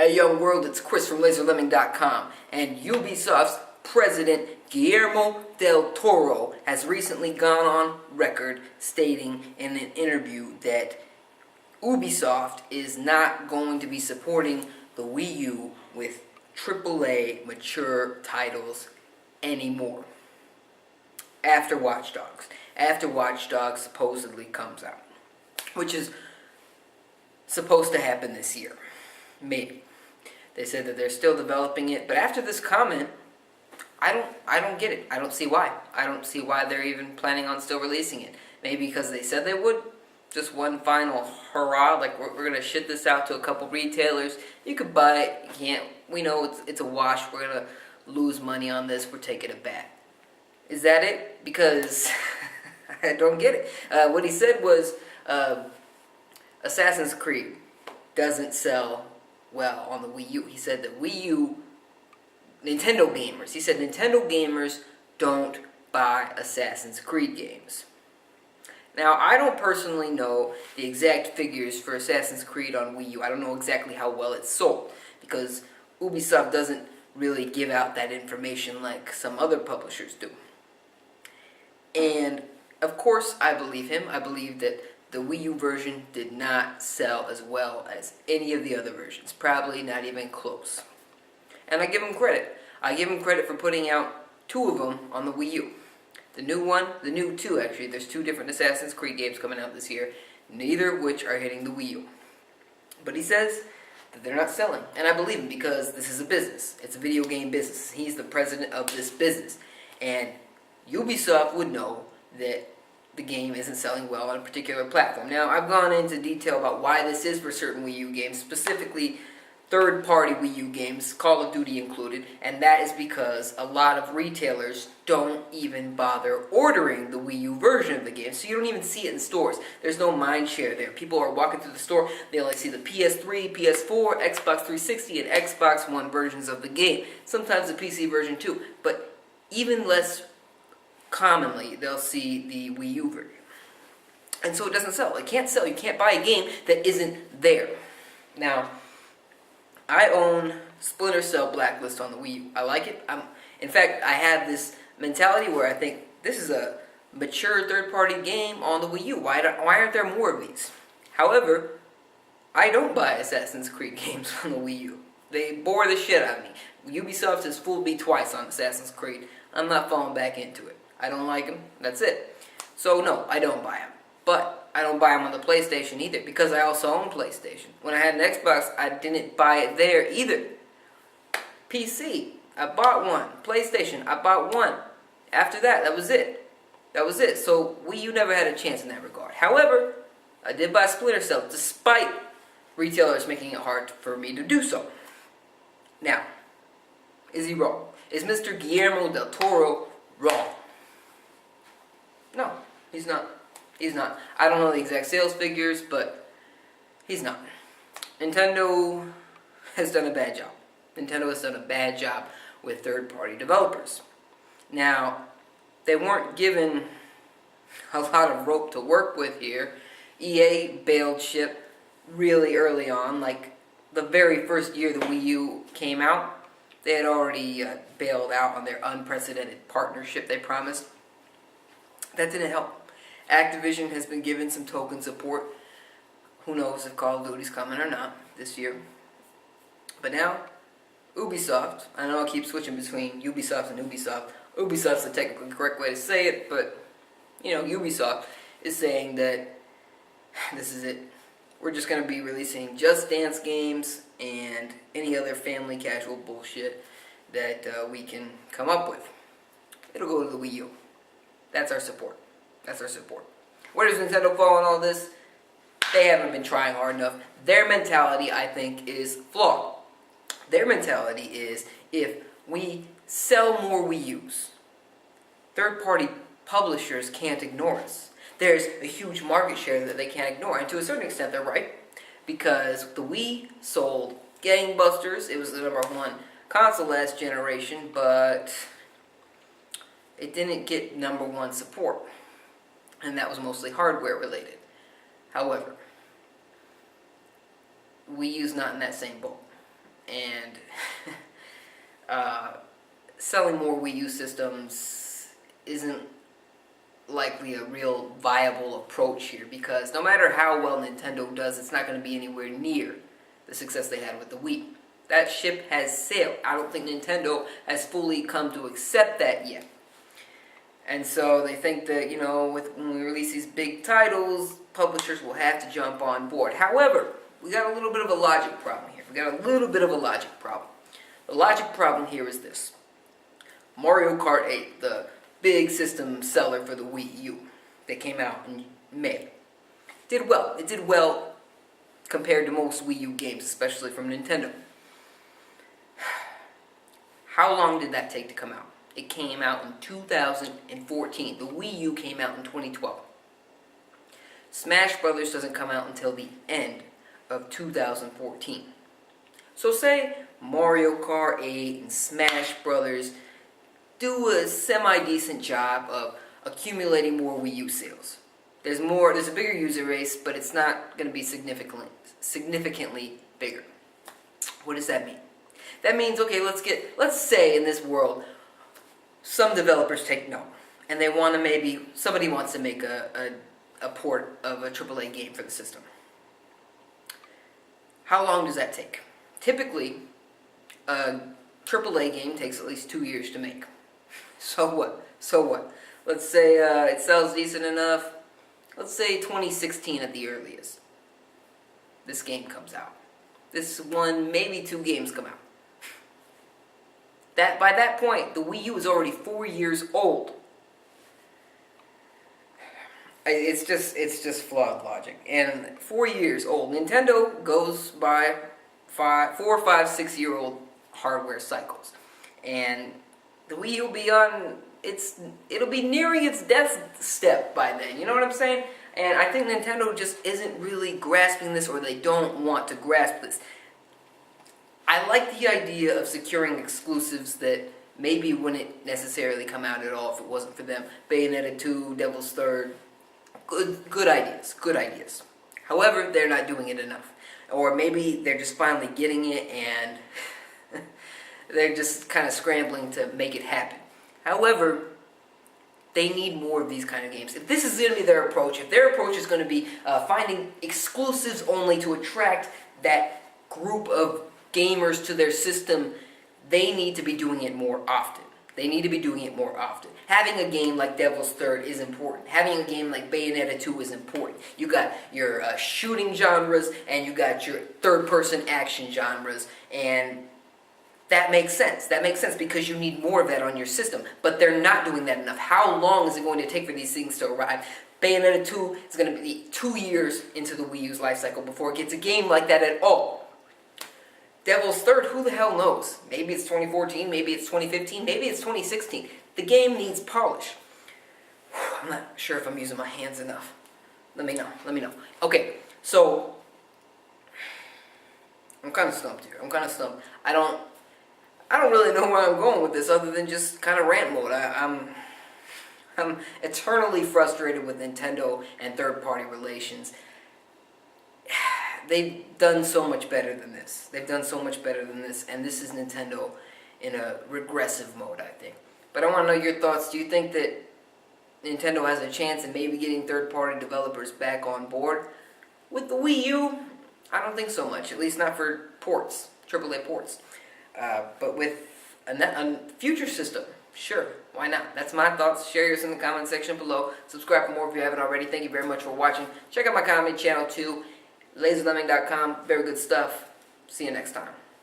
Hey young world, it's Chris from LaserLemming.com, and Ubisoft's president Guillermo del Toro has recently gone on record stating in an interview that Ubisoft is not going to be supporting the Wii U with AAA mature titles anymore after Watch Dogs. After Watch Dogs supposedly comes out, which is supposed to happen this year. Maybe. They said that they're still developing it, but after this comment, I don't get it. I don't see why. I don't see why they're even planning on still releasing it. Maybe because they said they would. Just one final hurrah, like we're going to ship this out to a couple retailers. You could buy it, you can't. We know it's a wash. We're going to lose money on this. We're taking it back. Is that it? Because I don't get it. What he said was Assassin's Creed doesn't sell well on the Wii U. He said that Nintendo gamers don't buy Assassin's Creed games. Now, I don't personally know the exact figures for Assassin's Creed on Wii U. I don't know exactly how well it's sold, because Ubisoft doesn't really give out that information like some other publishers do. And, of course, I believe him. I believe that the Wii U version did not sell as well as any of the other versions. Probably not even close. And I give him credit. I give him credit for putting out 2 of them on the Wii U. The new 2 actually. There's 2 different Assassin's Creed games coming out this year, neither of which are hitting the Wii U. But he says that they're not selling. And I believe him, because this is a business. It's a video game business. He's the president of this business. And Ubisoft would know that the game isn't selling well on a particular platform. Now, I've gone into detail about why this is for certain Wii U games, specifically third-party Wii U games, Call of Duty included, and that is because a lot of retailers don't even bother ordering the Wii U version of the game, so you don't even see it in stores. There's no mind share there. People are walking through the store, they only see the PS3, PS4, Xbox 360, and Xbox One versions of the game. Sometimes the PC version too, but even less commonly, they'll see the Wii U version. And so it doesn't sell. It can't sell. You can't buy a game that isn't there. Now, I own Splinter Cell Blacklist on the Wii U. I like it. In fact, I have this mentality where I think this is a mature third-party game on the Wii U. Why aren't there more of these? However, I don't buy Assassin's Creed games on the Wii U. They bore the shit out of me. Ubisoft has fooled me twice on Assassin's Creed. I'm not falling back into it. I don't like them. That's it. So no, I don't buy them. But I don't buy them on the PlayStation either, because I also own PlayStation. When I had an Xbox, I didn't buy it there either. PC, I bought one. PlayStation, I bought one. After that, that was it. That was it. So Wii U never had a chance in that regard. However, I did buy Splinter Cell, despite retailers making it hard for me to do so. Now, is he wrong? Is Mr. Guillermo del Toro wrong? No, he's not. He's not. I don't know the exact sales figures, but he's not. Nintendo has done a bad job. Nintendo has done a bad job with third-party developers. Now, they weren't given a lot of rope to work with here. EA bailed ship really early on, like the very first year the Wii U came out. They had already bailed out on their unprecedented partnership they promised. That didn't help. Activision has been given some token support. Who knows if Call of Duty's coming or not this year. But now, Ubisoft, I know I keep switching between Ubisoft and Ubisoft. Ubisoft's the technically correct way to say it, but, Ubisoft is saying that this is it. We're just going to be releasing Just Dance games and any other family casual bullshit that we can come up with. It'll go to the Wii U. That's our support. That's our support. Where does Nintendo fall in all this? They haven't been trying hard enough. Their mentality, I think, is flawed. Their mentality is, if we sell more Wii U's, third-party publishers can't ignore us. There's a huge market share that they can't ignore, and to a certain extent they're right, because the Wii sold gangbusters. It was the #1 console last generation, but it didn't get #1 support. And that was mostly hardware related. However, Wii U's not in that same boat. and selling more Wii U systems isn't likely a real viable approach here, because no matter how well Nintendo does, it's not going to be anywhere near the success they had with the Wii. That ship has sailed. I don't think Nintendo has fully come to accept that yet. And so they think that, when we release these big titles, publishers will have to jump on board. However, we got a little bit of a logic problem here. The logic problem here is this. Mario Kart 8, the big system seller for the Wii U, that came out in May, did well. It did well compared to most Wii U games, especially from Nintendo. How long did that take to come out? It came out in 2014. The Wii U came out in 2012. Smash Brothers doesn't come out until the end of 2014. So say Mario Kart 8 and Smash Brothers do a semi-decent job of accumulating more Wii U sales. There's a bigger user base, but it's not going to be significantly bigger. What does that mean? That means, okay, let's say in this world, some developers take note, and they want to somebody wants to make a port of a AAA game for the system. How long does that take? Typically, a AAA game takes at least 2 years to make. So what? Let's say it sells decent enough. Let's say 2016 at the earliest. This game comes out. This one, maybe 2 games come out. By that point, the Wii U is already 4 years old. It's just flawed logic. And 4 years old. Nintendo goes by 4, 5, 6 year old hardware cycles, and the Wii U will be it'll be nearing its death step by then. You know what I'm saying? And I think Nintendo just isn't really grasping this, or they don't want to grasp this. I like the idea of securing exclusives that maybe wouldn't necessarily come out at all if it wasn't for them. Bayonetta 2, Devil's Third, good ideas. However, they're not doing it enough. Or maybe they're just finally getting it and they're just kind of scrambling to make it happen. However, they need more of these kind of games. If this is going to be their approach, if their approach is going to be finding exclusives only to attract that group of gamers to their system, they need to be doing it more often. Having a game like Devil's Third is important. Having a game like Bayonetta 2 is important. You got your shooting genres, and you got your third-person action genres, and that makes sense. That makes sense because you need more of that on your system. But they're not doing that enough. How long is it going to take for these things to arrive? Bayonetta 2 is going to be 2 years into the Wii U's life cycle before it gets a game like that at all. Devil's Third, who the hell knows? Maybe it's 2014, maybe it's 2015, maybe it's 2016. The game needs polish. I'm not sure if I'm using my hands enough. Let me know. Okay, so I'm kind of stumped here. I don't really know where I'm going with this other than just kind of rant mode. I'm eternally frustrated with Nintendo and third-party relations. They've done so much better than this. And this is Nintendo in a regressive mode, I think. But I want to know your thoughts. Do you think that Nintendo has a chance in maybe getting third-party developers back on board with the Wii U? I don't think so much, at least not for ports, AAA ports. But with a future system, sure, why not? That's my thoughts. Share yours in the comment section below. Subscribe for more if you haven't already. Thank you very much for watching. Check out my comedy channel too, LaserLemming.com. Very good stuff. See you next time.